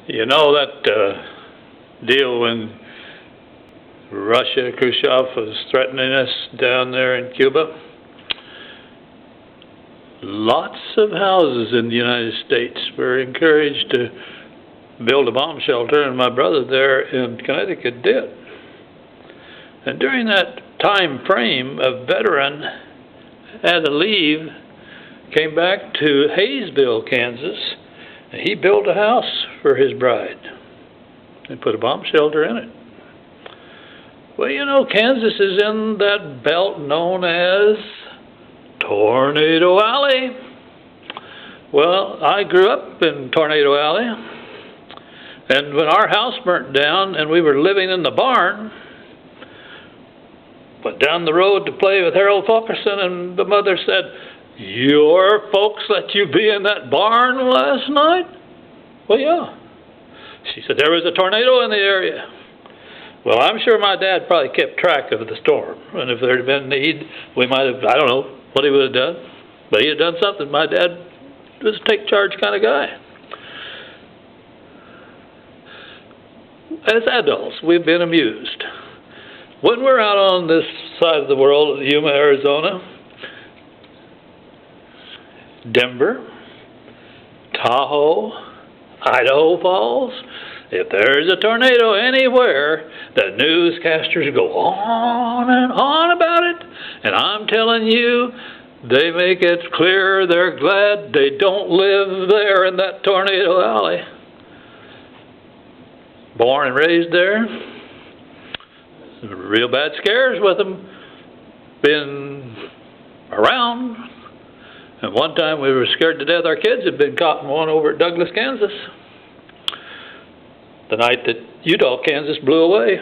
You know that deal when Russia, Khrushchev was threatening us down there in Cuba? Lots of houses in the United States were encouraged to build a bomb shelter, and my brother there in Connecticut did. And during that time frame, a veteran had to leave, came back to Hayesville, Kansas, and he built a house for his bride and put a bomb shelter in it. Well, you know, Kansas is in that belt known as Tornado Alley. Well, I grew up in Tornado Alley, and when our house burnt down and we were living in the barn, went down the road to play with Harold Fulkerson, and the mother said, "Your folks let you be in that barn last night?" Well, yeah. She said, "There was a tornado in the area." Well, I'm sure my dad probably kept track of the storm, and if there had been need, we might have, I don't know what he would have done, but he had done something. My dad was a take-charge kind of guy. As adults, we've been amused. When we're out on this side of the world, Yuma, Arizona, Denver, Tahoe, Idaho Falls, if there's a tornado anywhere, the newscasters go on and on about it. And I'm telling you, they make it clear they're glad they don't live there in that tornado alley. Born and raised there. Real bad scares with them. Been around. And one time we were scared to death. Our kids had been caught in one over at Douglas, Kansas. The night that Udall, Kansas blew away.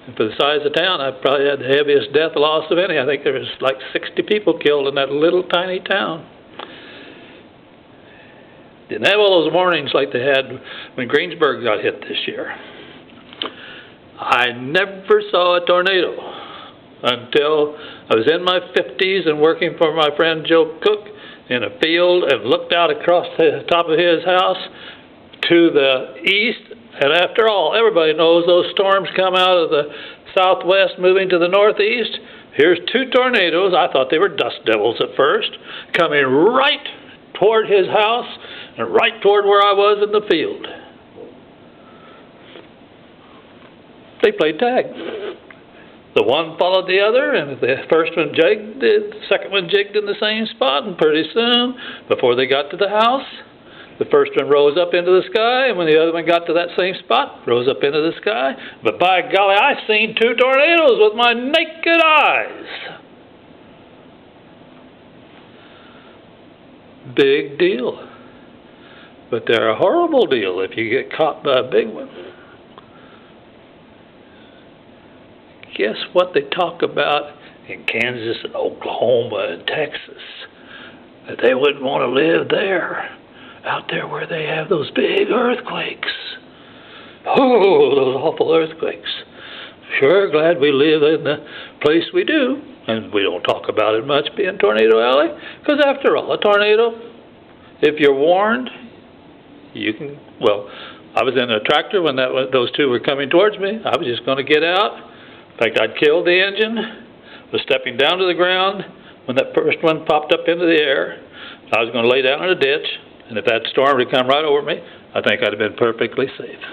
And for the size of town, I probably had the heaviest death loss of any. I think there was like 60 people killed in that little tiny town. Didn't have all those warnings like they had when Greensburg got hit this year. I never saw a tornado until I was in my 50s and working for my friend Joe Cook in a field and looked out across the top of his house to the east. And after all, everybody knows those storms come out of the southwest moving to the northeast. Here's two tornadoes. I thought they were dust devils at first, coming right toward his house and right toward where I was in the field. They played tag. The one followed the other, and the first one jigged, the second one jigged in the same spot, and pretty soon, before they got to the house, the first one rose up into the sky, and when the other one got to that same spot, rose up into the sky. But by golly, I've seen two tornadoes with my naked eyes. Big deal. But they're a horrible deal if you get caught by a big one. Guess what they talk about in Kansas and Oklahoma and Texas? That they wouldn't want to live there. Out there where they have those big earthquakes. Oh, those awful earthquakes. Sure glad we live in the place we do. And we don't talk about it much being Tornado Alley. Because after all, a tornado, if you're warned, you can, well, I was in a tractor when those two were coming towards me. I was just going to get out. In fact, I'd killed the engine, was stepping down to the ground when that first one popped up into the air. I was going to lay down in a ditch. And if that storm had come right over me, I think I'd have been perfectly safe.